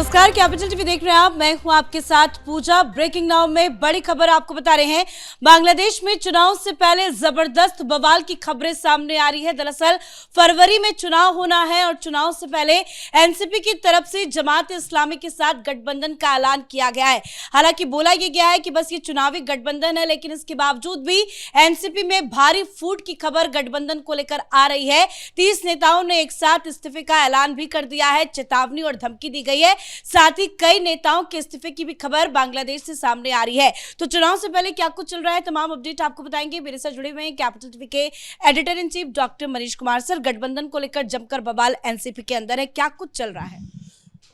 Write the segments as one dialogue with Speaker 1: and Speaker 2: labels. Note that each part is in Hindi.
Speaker 1: नमस्कार, कैपिटल टीवी देख रहे हैं आप। मैं हूं आपके साथ पूजा। ब्रेकिंग नाउ में बड़ी खबर आपको बता रहे हैं। बांग्लादेश में चुनाव से पहले जबरदस्त बवाल की खबरें सामने आ रही है। दरअसल फरवरी में चुनाव होना है और चुनाव से पहले एनसीपी की तरफ से जमात इस्लामी के साथ गठबंधन का ऐलान किया गया है। हालांकि बोला यह गया है कि बस ये चुनावी गठबंधन है, लेकिन इसके बावजूद भी एनसीपी में भारी फूट की खबर गठबंधन को लेकर आ रही है। 30 नेताओं ने एक साथ इस्तीफे का ऐलान भी कर दिया है। चेतावनी और धमकी दी गई है। साथ ही कई नेताओं के इस्तीफे की भी खबर बांग्लादेश से सामने आ रही है। तो चुनाव से पहले क्या कुछ चल रहा है, तमाम अपडेट आपको बताएंगे। मेरे साथ जुड़े हुए हैं कैपिटल टीवी के editor in chief doctor Manish Kumar. Sir, गठबंधन को लेकर जमकर बवाल एनसीपी के अंदर है, क्या कुछ चल रहा है?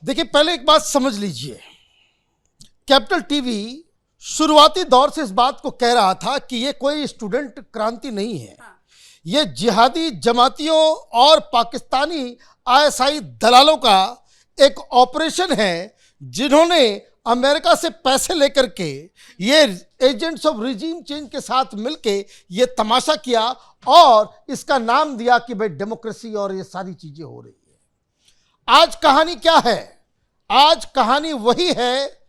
Speaker 2: देखिए, पहले एक बात समझ लीजिए, कैपिटल टीवी शुरुआती दौर से इस बात को कह रहा था कि ये कोई स्टूडेंट क्रांति नहीं है। ये जिहादी जमातियों और पाकिस्तानी आईएसआई दलालों का एक ऑपरेशन है, जिन्होंने अमेरिका से पैसे लेकर के ये एजेंट्स ऑफ रिजीम चेंज के साथ मिलके ये तमाशा किया और इसका नाम दिया कि भाई डेमोक्रेसी और ये सारी चीजें हो रही है। आज कहानी क्या है? आज कहानी वही है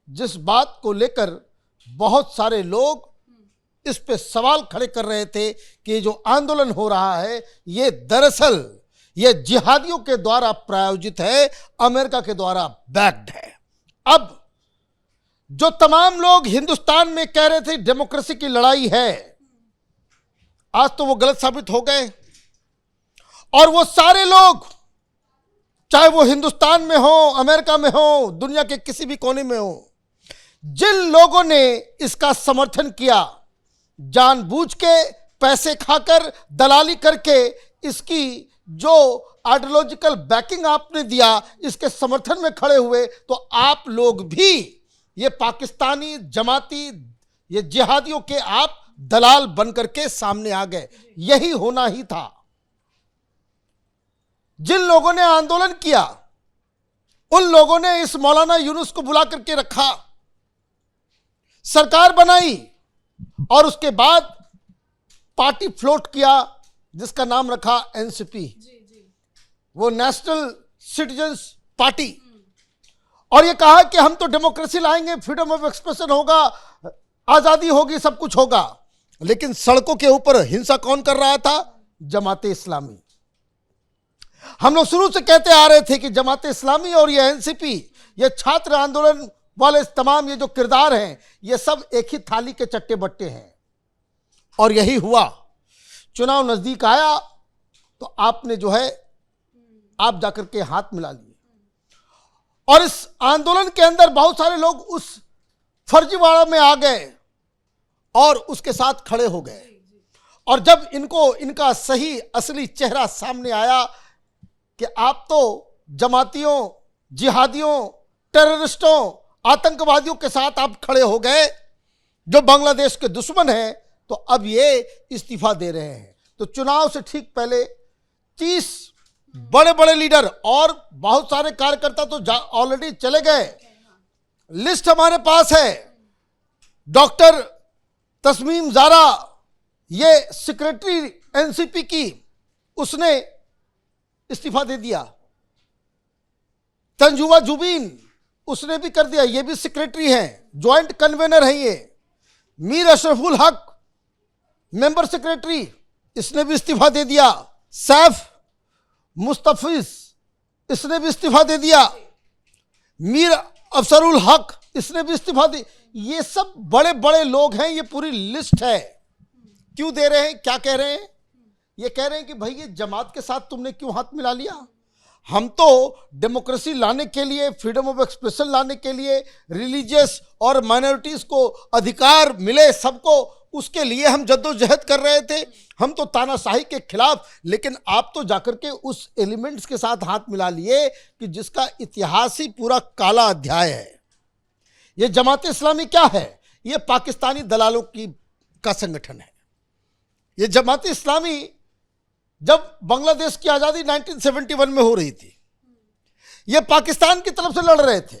Speaker 2: जिस बात को लेकर बहुत सारे लोग इस पे सवाल खड़े कर रहे थे कि ये जो आंदोलन हो रहा है ये दरअसल ये जिहादियों के द्वारा प्रायोजित है, अमेरिका के द्वारा बैक्ड है। अब जो तमाम लोग हिंदुस्तान में कह रहे थे डेमोक्रेसी की लड़ाई है, आज तो वो गलत साबित हो गए। और वो सारे लोग, चाहे वो हिंदुस्तान में हो, अमेरिका में हो, दुनिया के किसी भी कोने में हो, जिन लोगों ने इसका समर्थन किया, जानबूझ के पैसे खाकर दलाली करके इसकी जो आइडियोलॉजिकल बैकिंग आपने दिया, इसके समर्थन में खड़े हुए, तो आप लोग भी ये पाकिस्तानी जमाती ये जिहादियों के आप दलाल बनकर के सामने आ गए। यही होना ही था। जिन लोगों ने आंदोलन किया उन लोगों ने इस मौलाना यूनुस को बुला करके रखा, सरकार बनाई और उसके बाद पार्टी फ्लोट किया जिसका नाम रखा एनसीपी, वो नेशनल सिटीजन्स पार्टी। और ये कहा कि हम तो डेमोक्रेसी लाएंगे, फ्रीडम ऑफ एक्सप्रेशन होगा, आजादी होगी, सब कुछ होगा। लेकिन सड़कों के ऊपर हिंसा कौन कर रहा था? जमाते इस्लामी। हम लोग शुरू से कहते आ रहे थे कि जमाते इस्लामी और ये एनसीपी, ये छात्र आंदोलन वाले तमाम ये जो किरदार हैं, ये सब एक ही थाली के चट्टे बट्टे हैं। और यही हुआ। चुनाव नजदीक आया तो आपने जो है आप जाकर के हाथ मिला लिए। और इस आंदोलन के अंदर बहुत सारे लोग उस फर्जीवाड़ा में आ गए और उसके साथ खड़े हो गए। और जब इनको इनका सही असली चेहरा सामने आया कि आप तो जमातियों, जिहादियों, टेररिस्टों, आतंकवादियों के साथ आप खड़े हो गए जो बांग्लादेश के दुश्मन हैं, तो अब ये इस्तीफा दे रहे हैं। तो चुनाव से ठीक पहले 30 बड़े बड़े लीडर और बहुत सारे कार्यकर्ता तो ऑलरेडी चले गए। लिस्ट हमारे पास है। डॉक्टर तस्मीम ज़ारा, ये सेक्रेटरी एनसीपी की, उसने इस्तीफा दे दिया। तंजुवा जुबीन, उसने भी कर दिया, ये भी सेक्रेटरी हैं, ज्वाइंट कन्वेनर हैं ये। मीर अशरफुल हक, मेंबर सेक्रेटरी, इसने भी इस्तीफा दे दिया। सैफ मुस्तफिज, इसने भी इस्तीफा दे दिया। मीर अफसरुल हक, इसने भी इस्तीफा दे। ये सब बड़े बड़े लोग हैं, ये पूरी लिस्ट है। क्यों दे रहे हैं? क्या कह रहे हैं? ये कह रहे हैं कि भाई ये जमात के साथ तुमने क्यों हाथ मिला लिया? हम तो डेमोक्रेसी लाने के लिए, फ्रीडम ऑफ एक्सप्रेशन लाने के लिए, रिलीजियस और माइनॉरिटीज को अधिकार मिले सबको, उसके लिए हम जद्दोजहद कर रहे थे। हम तो तानाशाही के खिलाफ। लेकिन आप तो जाकर के उस एलिमेंट्स के साथ हाथ मिला लिए कि जिसका इतिहास ही पूरा काला अध्याय है। ये जमात इस्लामी क्या है? ये पाकिस्तानी दलालों का संगठन है। ये जमात इस्लामी जब बांग्लादेश की आज़ादी 1971 में हो रही थी, ये पाकिस्तान की तरफ से लड़ रहे थे,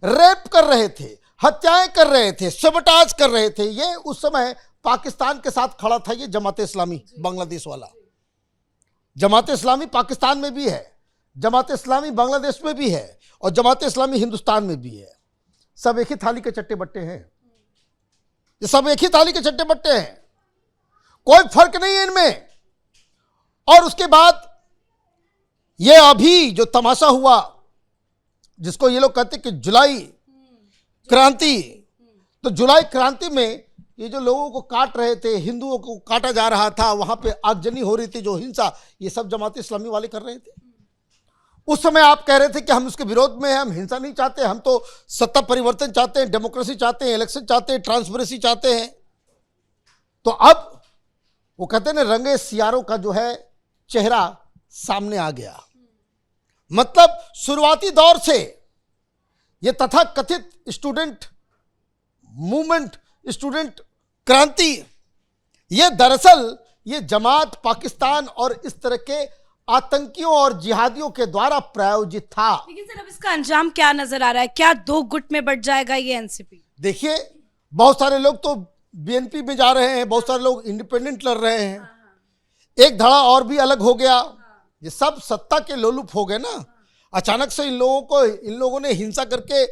Speaker 2: रेप कर रहे थे, हत्याएं कर रहे थे, सबटाज कर रहे थे। ये उस समय पाकिस्तान के साथ खड़ा था ये जमात इस्लामी बांग्लादेश वाला। जमात इस्लामी पाकिस्तान में भी है, जमात इस्लामी बांग्लादेश में भी है और जमात इस्लामी हिंदुस्तान में भी है। सब एक ही थाली के चट्टे बट्टे हैं, ये सब एक ही थाली के चट्टे बट्टे हैं, कोई फर्क नहीं है इनमें। और उसके बाद ये अभी जो तमाशा हुआ, जिसको ये लोग कहते कि जुलाई क्रांति, तो जुलाई क्रांति में ये जो लोगों को काट रहे थे, हिंदुओं को काटा जा रहा था, वहां पे आगजनी हो रही थी, जो हिंसा, ये सब जमात इस्लामी वाले कर रहे थे। उस समय आप कह रहे थे कि हम उसके विरोध में हैं, हम हिंसा नहीं चाहते, हम तो सत्ता परिवर्तन चाहते हैं, डेमोक्रेसी चाहते हैं, इलेक्शन चाहते हैं, ट्रांसपेरेंसी चाहते हैं। तो अब वो कहते हैं ना, रंगे सियारों का जो है चेहरा सामने आ गया। मतलब शुरुआती दौर से ये तथाकथित स्टूडेंट मूवमेंट, स्टूडेंट क्रांति, ये दरअसल ये जमात पाकिस्तान और इस तरह के आतंकियों और जिहादियों के द्वारा प्रायोजित था।
Speaker 1: लेकिन सर अब इसका अंजाम क्या नजर आ रहा है? क्या दो गुट में बट जाएगा ये एनसीपी?
Speaker 2: देखिए, बहुत सारे लोग तो बीएनपी में जा रहे हैं, बहुत सारे लोग इंडिपेंडेंट लड़ रहे हैं, एक धड़ा और भी अलग हो गया। ये सब सत्ता के लोलुप हो गए ना। अचानक से इन लोगों ने हिंसा करके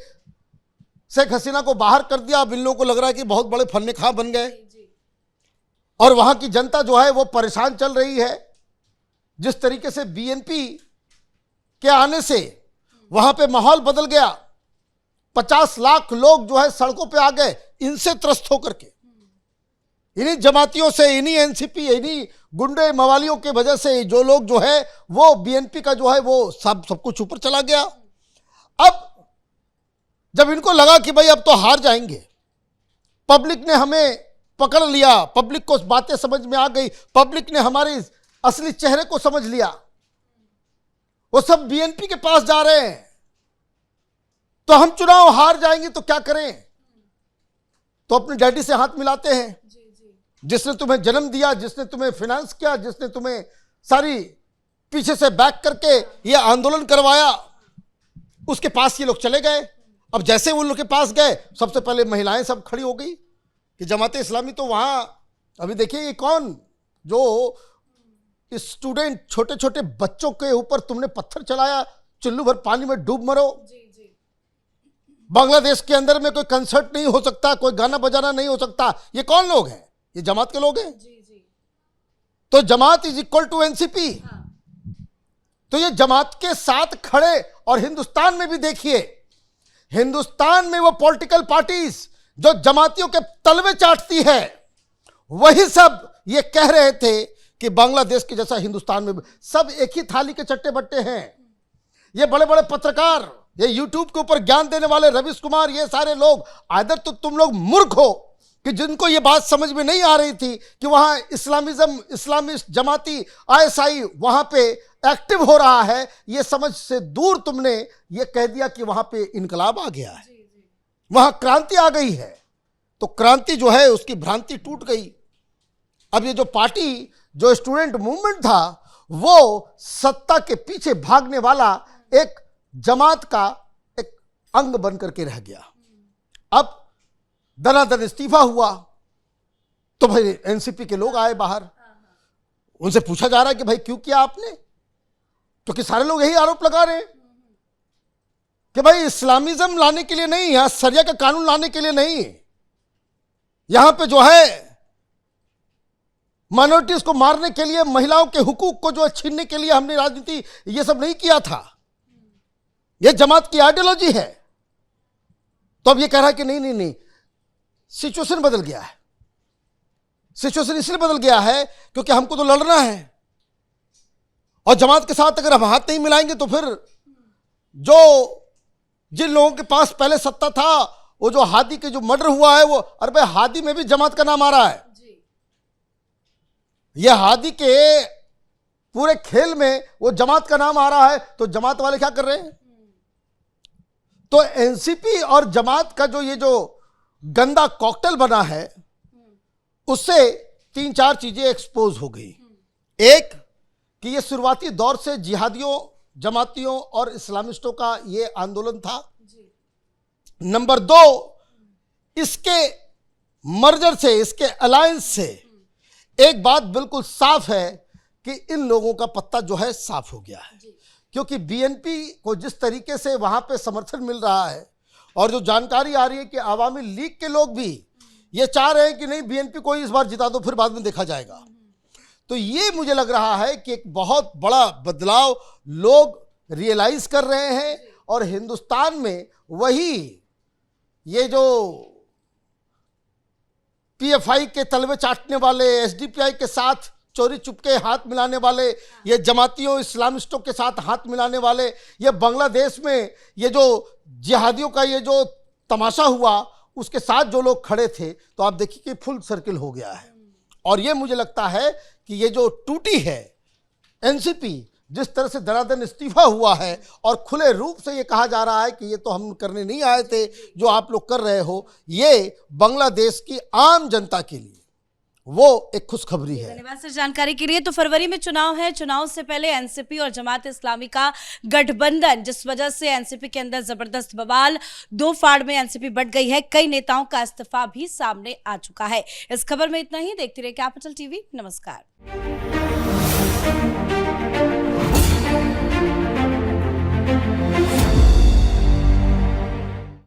Speaker 2: शेख हसीना को बाहर कर दिया। अब इन लोगों को लग रहा है कि बहुत बड़े फन्ने खां बन गए और वहां की जनता जो है वो परेशान चल रही है। जिस तरीके से बीएनपी के आने से वहां पे माहौल बदल गया, 50 लाख लोग जो है सड़कों पे आ गए इनसे त्रस्त होकर के, इन्हीं जमातियों से, इन्हीं एनसीपी, इन्हीं गुंडे मवालियों के वजह से जो लोग जो है वो बीएनपी का जो है वो सब कुछ ऊपर चला गया। अब जब इनको लगा कि भाई अब तो हार जाएंगे, पब्लिक ने हमें पकड़ लिया, पब्लिक को बातें समझ में आ गई, पब्लिक ने हमारे असली चेहरे को समझ लिया, वो सब बीएनपी के पास जा रहे हैं, तो हम चुनाव हार जाएंगे तो क्या करें? तो अपने डैडी से हाथ मिलाते हैं, जिसने तुम्हें जन्म दिया, जिसने तुम्हें फाइनेंस किया, जिसने तुम्हें सारी पीछे से बैक करके ये आंदोलन करवाया, उसके पास ये लोग चले गए। अब जैसे वो लोग के पास गए, सबसे पहले महिलाएं सब खड़ी हो गई कि जमात इस्लामी तो वहां, अभी देखिए ये कौन, जो स्टूडेंट, छोटे छोटे बच्चों के ऊपर तुमने पत्थर चलाया, चुल्लू भर पानी में डूब मरो। बांग्लादेश के अंदर में कोई कंसर्ट नहीं हो सकता, कोई गाना बजाना नहीं हो सकता, ये कौन लोग हैं? ये जमात के लोग हैं। तो जमात इज इक्वल टू एनसीपी। तो ये जमात के साथ खड़े, और हिंदुस्तान में भी देखिए, हिंदुस्तान में वो पॉलिटिकल पार्टीज जो जमातियों के तलवे चाटती है, वही सब ये कह रहे थे कि बांग्लादेश के जैसा हिंदुस्तान में सब एक ही थाली के चट्टे बट्टे हैं। ये बड़े बड़े पत्रकार, ये यूट्यूब के ऊपर ज्ञान देने वाले रवीश कुमार, ये सारे लोग, आइदर तो तुम लोग मूर्ख हो कि जिनको ये बात समझ में नहीं आ रही थी कि वहां इस्लामिज्म, इस्लामिस्ट जमाती आईएसआई वहां पे एक्टिव हो रहा है, ये समझ से दूर तुमने ये कह दिया कि वहां पे इनकलाब आ गया है, वहां क्रांति आ गई है। तो क्रांति जो है उसकी भ्रांति टूट गई। अब ये जो पार्टी, जो स्टूडेंट मूवमेंट था, वो सत्ता के पीछे भागने वाला एक जमात का एक अंग बन करके रह गया। अब दनादन इस्तीफा हुआ तो भाई एनसीपी के लोग आए बाहर, उनसे पूछा जा रहा है कि भाई क्यों किया आपने? क्योंकि सारे लोग यही आरोप लगा रहे हैं कि भाई इस्लामिज्म लाने के लिए नहीं, यहां शरिया का कानून लाने के लिए नहीं, यहां पे जो है माइनॉरिटीज को मारने के लिए, महिलाओं के हुकूक को जो छीनने के लिए हमने राजनीति ये सब नहीं किया था, ये जमात की आइडियोलॉजी है। तो अब ये कह रहा है कि नहीं नहीं नहीं, सिचुएशन बदल गया है। सिचुएशन इसलिए बदल गया है क्योंकि हमको तो लड़ना है, और जमात के साथ अगर हम हाथ नहीं मिलाएंगे तो फिर जो जिन लोगों के पास पहले सत्ता था, वो जो हादी के जो मर्डर हुआ है, वो, अरे भाई हादी में भी जमात का नाम आ रहा है। ये हादी के पूरे खेल में वो जमात का नाम आ रहा है, तो जमात वाले क्या कर रहे हैं? तो एनसीपी और जमात का जो ये जो गंदा कॉकटेल बना है, उससे 3-4 चीजें एक्सपोज हो गई। एक कि ये शुरुआती दौर से जिहादियों, जमातियों और इस्लामिस्टों का ये आंदोलन था। नंबर 2, इसके मर्जर से, इसके अलायंस से एक बात बिल्कुल साफ है कि इन लोगों का पत्ता जो है साफ हो गया है। क्योंकि बीएनपी को जिस तरीके से वहां पे समर्थन मिल रहा है और जो जानकारी आ रही है कि आवामी लीग के लोग भी ये चाह रहे हैं कि नहीं बीएनपी को इस बार जिता दो, फिर बाद में देखा जाएगा। तो ये मुझे लग रहा है कि एक बहुत बड़ा बदलाव लोग रियलाइज कर रहे हैं और हिंदुस्तान में वही ये जो पीएफआई के तलवे चाटने वाले, एसडीपीआई के साथ चोरी चुपके हाथ मिलाने वाले, ये जमातियों इस्लामिस्टों के साथ हाथ मिलाने वाले, ये बांग्लादेश में ये जो जिहादियों का ये जो तमाशा हुआ उसके साथ जो लोग खड़े थे, तो आप देखिए कि फुल सर्किल हो गया है। और ये मुझे लगता है कि ये जो टूटी है एनसीपी, जिस तरह से दनादन इस्तीफा हुआ है और खुले रूप से ये कहा जा रहा है कि ये तो हम करने नहीं आए थे जो आप लोग कर रहे हो, ये बांग्लादेश की आम जनता के लिए वो एक खुशखबरी है।
Speaker 1: धन्यवाद सर जानकारी के लिए। तो फरवरी में चुनाव है, चुनाव से पहले एनसीपी और जमात इस्लामी का गठबंधन, जिस वजह से एनसीपी के अंदर जबरदस्त बवाल, दो फाड़ में एनसीपी बट गई है, कई नेताओं का इस्तीफा भी सामने आ चुका है। इस खबर में इतना ही। देखते रहिए कैपिटल टीवी। नमस्कार।